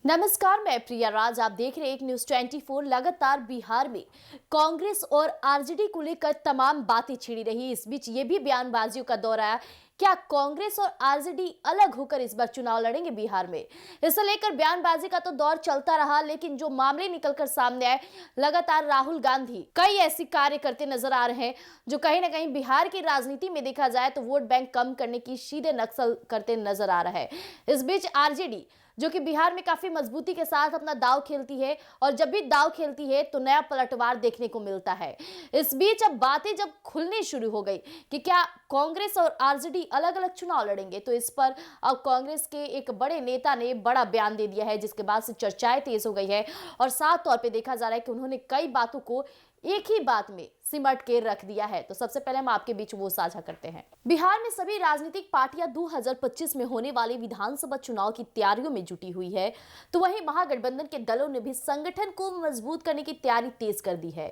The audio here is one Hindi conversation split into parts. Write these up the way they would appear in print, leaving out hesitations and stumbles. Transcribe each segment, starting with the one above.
नमस्कार, मैं प्रिया राज। आप देख रहे हैं एक न्यूज 24। लगातार बिहार में कांग्रेस और आरजेडी को लेकर तमाम बातें छिड़ी रही। इस बीच ये भी बयानबाजियों का दौर आया, क्या कांग्रेस और आरजेडी अलग होकर इस बार चुनाव लड़ेंगे बिहार में। इसे लेकर बयानबाजी का तो दौर चलता रहा, लेकिन जो मामले निकलकर सामने आए, लगातार राहुल गांधी कई ऐसे कार्य करते नजर आ रहे हैं जो कहीं ना कहीं बिहार की राजनीति में देखा जाए तो वोट बैंक कम करने की सीधे नक्सल करते नजर आ रहा है। इस बीच आरजेडी जो कि बिहार में काफी मजबूती के साथ अपना दांव खेलती है, और जब भी दांव खेलती है तो नया पलटवार देखने को मिलता है। इस बीच अब बातें जब खुलनी शुरू हो गई कि क्या कांग्रेस और आरजेडी अलग अलग चुनाव लड़ेंगे, तो इस पर अब कांग्रेस के एक बड़े नेता ने बड़ा बयान दे दिया है, जिसके बाद से चर्चाएं तेज हो गई है और साफ तौर पर देखा जा रहा है कि उन्होंने कई बातों को एक ही बात में सिमट के रख दिया है। तो सबसे पहले हम आपके बीच वो साझा करते हैं। बिहार में सभी राजनीतिक पार्टियां 2025 में होने वाले विधानसभा चुनाव की तैयारियों में जुटी हुई है, तो वहीं महागठबंधन के दलों ने भी संगठन को मजबूत करने की तैयारी तेज कर दी है।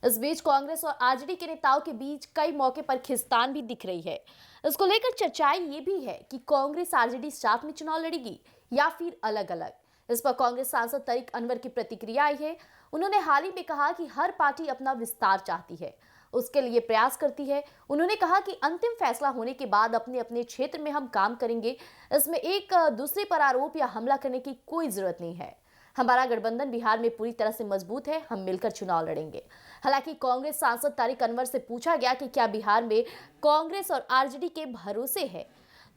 इस बीच कांग्रेस और आरजेडी के नेताओं के बीच कई मौके पर खिंचातान भी दिख रही है। इसको लेकर चर्चाएं ये भी है कि कांग्रेस आरजेडी साथ में चुनाव लड़ेगी या फिर अलग अलग। इस पर कांग्रेस सांसद तारिक अनवर की प्रतिक्रिया आई है। उन्होंने हाल ही में कहा कि हर पार्टी अपना विस्तार चाहती है, उसके लिए प्रयास करती है। उन्होंने कहा कि अंतिम फैसला होने के बाद अपने अपने क्षेत्र में हम काम करेंगे। इसमें एक दूसरे पर आरोप या हमला करने की कोई जरूरत नहीं है। हमारा गठबंधन बिहार में पूरी तरह से मजबूत है, हम मिलकर चुनाव लड़ेंगे। हालांकि कांग्रेस सांसद तारिक अनवर से पूछा गया कि क्या बिहार में कांग्रेस और आरजेडी के भरोसे है,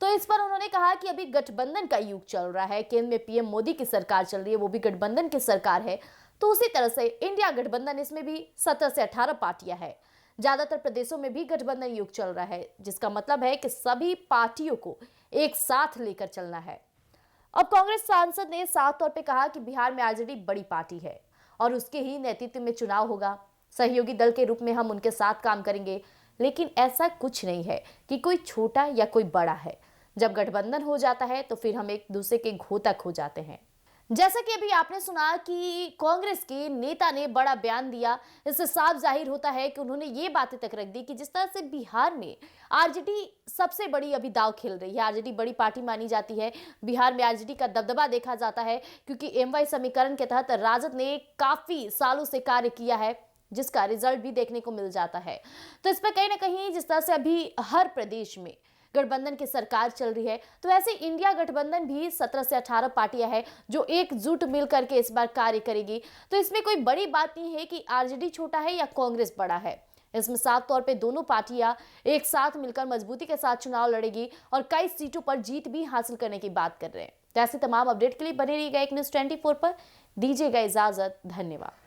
तो इस पर उन्होंने कहा कि अभी गठबंधन का युग चल रहा है। केंद्र में पीएम मोदी की सरकार चल रही है, वो भी गठबंधन की सरकार है। तो उसी तरह से इंडिया गठबंधन, इसमें भी 17 से 18 पार्टियां हैं। ज्यादातर प्रदेशों में भी गठबंधन युग चल रहा है, जिसका मतलब है कि सभी पार्टियों को एक साथ लेकर चलना है। अब कांग्रेस सांसद ने साफ तौर पे कहा कि बिहार में आरजेडी बड़ी पार्टी है और उसके ही नेतृत्व में चुनाव होगा। सहयोगी दल के रूप में हम उनके साथ काम करेंगे, लेकिन ऐसा कुछ नहीं है कि कोई छोटा या कोई बड़ा है। जब गठबंधन हो जाता है तो फिर हम एक दूसरे के घोतक हो जाते हैं। जैसा कि अभी आपने सुना कि कांग्रेस के नेता ने बड़ा बयान दिया, इससे साफ जाहिर होता है कि उन्होंने ये बातें तक रख दी कि जिस तरह से बिहार में आरजेडी सबसे बड़ी अभी दांव खेल रही है, आरजेडी बड़ी पार्टी मानी जाती है। बिहार में आरजेडी का दबदबा देखा जाता है, क्योंकि एमवाई समीकरण के तहत राजद ने काफी सालों से कार्य किया है, जिसका रिजल्ट भी देखने को मिल जाता है। तो इस पर कहीं ना कहीं जिस तरह से अभी हर प्रदेश में गठबंधन की सरकार चल रही है, तो ऐसे इंडिया गठबंधन भी 17 से 18 पार्टियां हैं जो एकजुट मिलकर के इस बार कार्य करेगी। तो इसमें कोई बड़ी बात नहीं है कि आरजेडी छोटा है या कांग्रेस बड़ा है। इसमें साफ तौर पे दोनों पार्टियां एक साथ मिलकर मजबूती के साथ चुनाव लड़ेगी और कई सीटों पर जीत भी हासिल करने की बात कर रहे हैं। तो ऐसे तमाम अपडेट के लिए बने रहिएगा एक न्यूज 24 पर। दीजिएगा इजाजत, धन्यवाद।